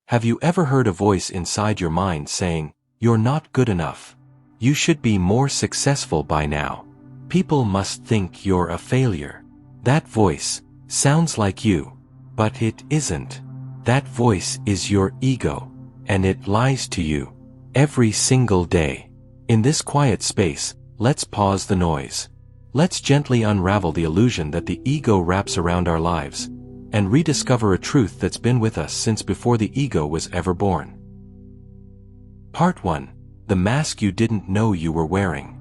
Have you ever heard a voice inside your mind saying, "You're not good enough. You should be more successful by now. People must think you're a failure"? That voice sounds like you, but it isn't. That voice is your ego, and it lies to you every single day. In this quiet space, let's pause the noise. Let's gently unravel the illusion that the ego wraps around our lives, and rediscover a truth that's been with us since before the ego was ever born. Part 1. The mask you didn't know you were wearing.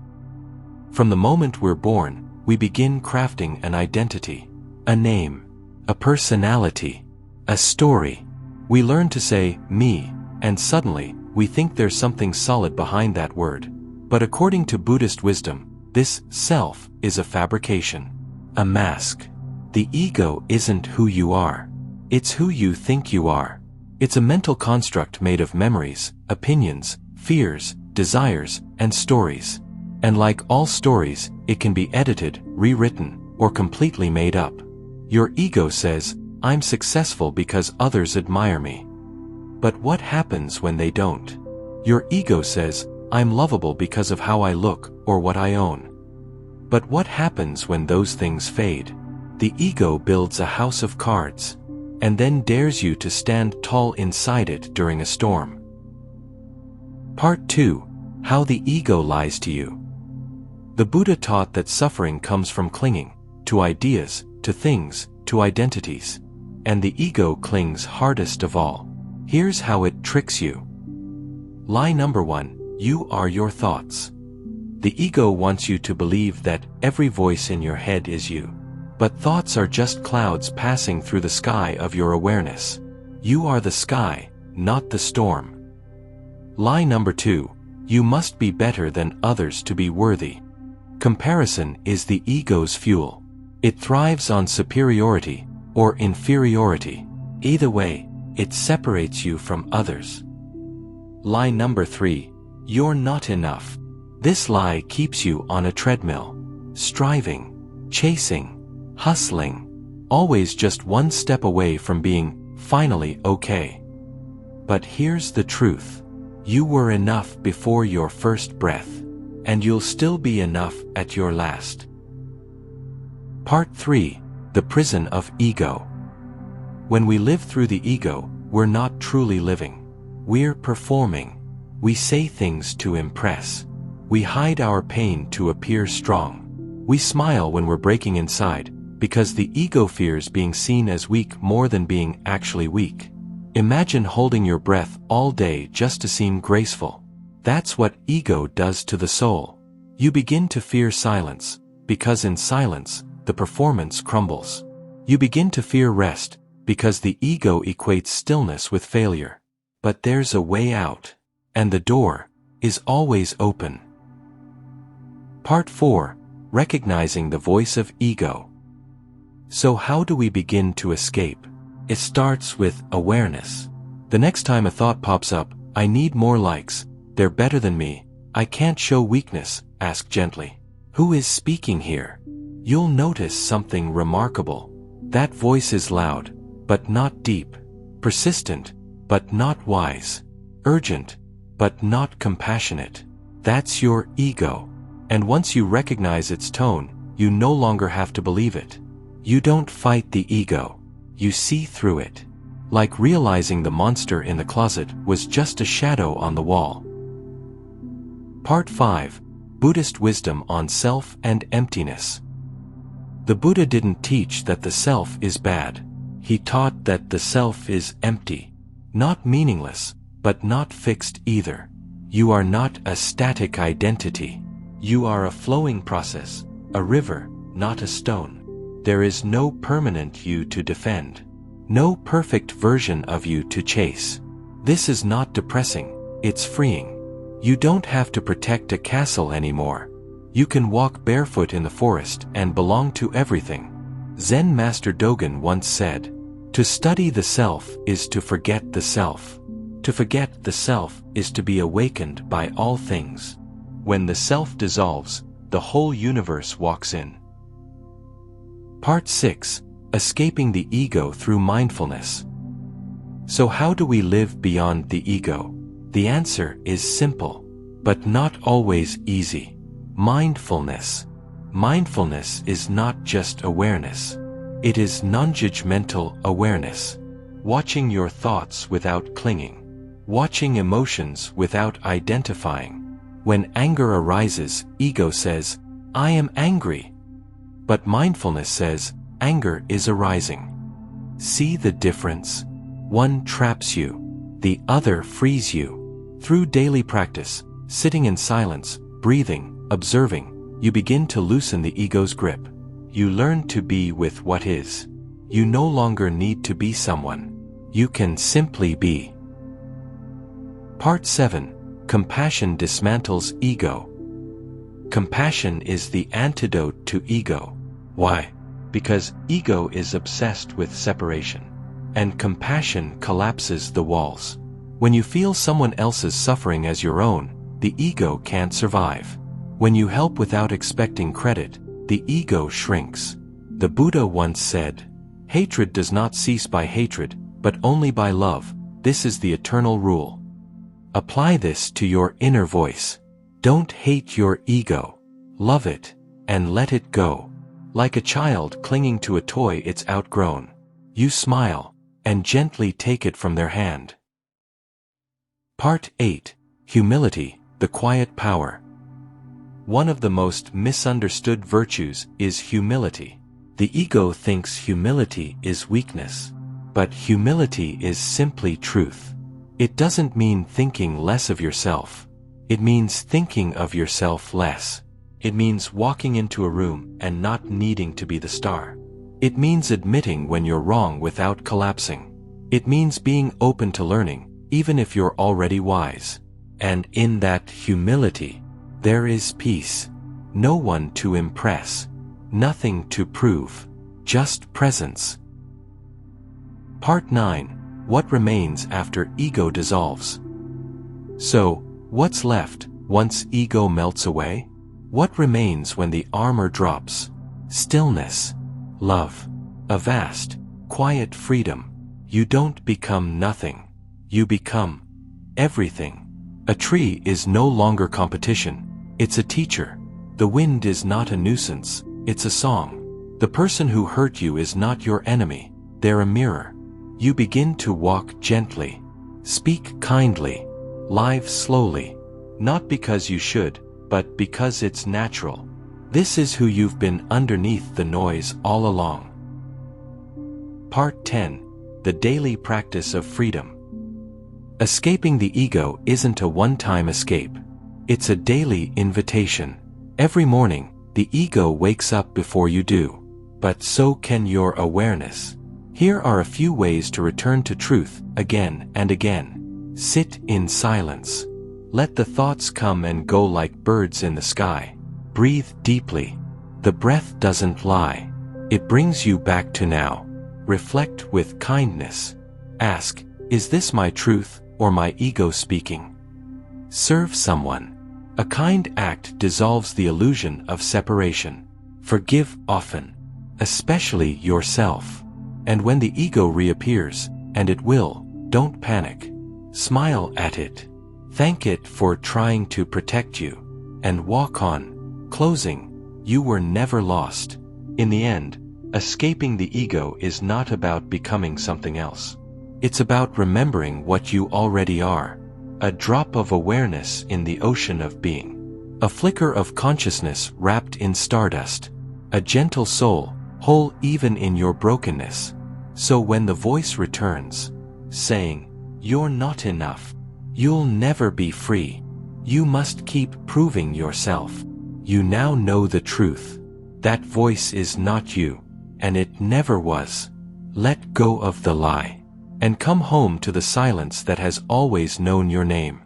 From the moment we're born, we begin crafting an identity, a name, a personality, a story. We learn to say, "me," and suddenly, we think there's something solid behind that word. But according to Buddhist wisdom, this self is a fabrication, a mask. The ego isn't who you are. It's who you think you are. It's a mental construct made of memories, opinions, fears, desires, and stories. And like all stories, it can be edited, rewritten, or completely made up. Your ego says, "I'm successful because others admire me." But what happens when they don't? Your ego says, "I'm lovable because of how I look or what I own." But what happens when those things fade? The ego builds a house of cards, and then dares you to stand tall inside it during a storm. Part 2. How the ego lies to you. The Buddha taught that suffering comes from clinging to ideas, to things, to identities, and the ego clings hardest of all. Here's how it tricks you. Lie number 1, you are your thoughts. The ego wants you to believe that every voice in your head is you. But thoughts are just clouds passing through the sky of your awareness. You are the sky, not the storm. Lie number 2, you must be better than others to be worthy. Comparison is the ego's fuel. It thrives on superiority or inferiority. Either way, it separates you from others. Lie number 3, you're not enough. This lie keeps you on a treadmill, striving, chasing, hustling, always just one step away from being finally okay. But here's the truth. You were enough before your first breath, and you'll still be enough at your last. Part 3. The prison of ego. When we live through the ego, we're not truly living. We're performing. We say things to impress. We hide our pain to appear strong. We smile when we're breaking inside, because the ego fears being seen as weak more than being actually weak. Imagine holding your breath all day just to seem graceful. That's what ego does to the soul. You begin to fear silence, because in silence, the performance crumbles. You begin to fear rest, because the ego equates stillness with failure. But there's a way out, and the door is always open. Part 4. Recognizing the voice of ego. So how do we begin to escape? It starts with awareness. The next time a thought pops up, "I need more likes, they're better than me, I can't show weakness," ask gently, "Who is speaking here?" You'll notice something remarkable. That voice is loud, but not deep, persistent, but not wise, urgent, but not compassionate. That's your ego. And once you recognize its tone, you no longer have to believe it. You don't fight the ego. You see through it. Like realizing the monster in the closet was just a shadow on the wall. Part 5. Buddhist wisdom on self and emptiness. The Buddha didn't teach that the self is bad. He taught that the self is empty. Not meaningless, but not fixed either. You are not a static identity. You are a flowing process, a river, not a stone. There is no permanent you to defend. No perfect version of you to chase. This is not depressing, it's freeing. You don't have to protect a castle anymore. You can walk barefoot in the forest and belong to everything. Zen Master Dogen once said, "To study the self is to forget the self. To forget the self is to be awakened by all things." When the self dissolves, the whole universe walks in. Part 6. Escaping the ego through mindfulness. So how do we live beyond the ego? The answer is simple, but not always easy. Mindfulness. Mindfulness is not just awareness. It is non-judgmental awareness. Watching your thoughts without clinging. Watching emotions without identifying. When anger arises, ego says, "I am angry." But mindfulness says, anger is arising. See the difference? One traps you. The other frees you. Through daily practice, sitting in silence, breathing, observing, you begin to loosen the ego's grip. You learn to be with what is. You no longer need to be someone. You can simply be. Part 7. Compassion dismantles ego. Compassion is the antidote to ego. Why? Because ego is obsessed with separation. And compassion collapses the walls. When you feel someone else's suffering as your own, the ego can't survive. When you help without expecting credit, the ego shrinks. The Buddha once said, "Hatred does not cease by hatred, but only by love. This is the eternal rule." Apply this to your inner voice. Don't hate your ego. Love it, and let it go. Like a child clinging to a toy it's outgrown. You smile, and gently take it from their hand. Part 8. Humility, the quiet power. One of the most misunderstood virtues is humility. The ego thinks humility is weakness. But humility is simply truth. It doesn't mean thinking less of yourself. It means thinking of yourself less. It means walking into a room and not needing to be the star. It means admitting when you're wrong without collapsing. It means being open to learning, even if you're already wise. And in that humility, there is peace. No one to impress. Nothing to prove. Just presence. Part 9. What remains after ego dissolves? So, what's left once ego melts away? What remains when the armor drops? Stillness. Love. A vast, quiet freedom. You don't become nothing. You become everything. A tree is no longer competition. It's a teacher. The wind is not a nuisance. It's a song. The person who hurt you is not your enemy. They're a mirror. You begin to walk gently. Speak kindly. Live slowly. Not because you should, but because it's natural. This is who you've been underneath the noise all along. Part 10. The daily practice of freedom. Escaping the ego isn't a one-time escape. It's a daily invitation. Every morning, the ego wakes up before you do. But so can your awareness. Here are a few ways to return to truth again and again. Sit in silence. Let the thoughts come and go like birds in the sky. Breathe deeply. The breath doesn't lie. It brings you back to now. Reflect with kindness. Ask, is this my truth or my ego speaking? Serve someone. A kind act dissolves the illusion of separation. Forgive often, especially yourself. And when the ego reappears, and it will, don't panic. Smile at it. Thank it for trying to protect you. And walk on. Closing, you were never lost. In the end, escaping the ego is not about becoming something else. It's about remembering what you already are. A drop of awareness in the ocean of being. A flicker of consciousness wrapped in stardust. A gentle soul, whole even in your brokenness. So when the voice returns, saying, "You're not enough. You'll never be free. You must keep proving yourself," you now know the truth. That voice is not you, and it never was. Let go of the lie. And come home to the silence that has always known your name.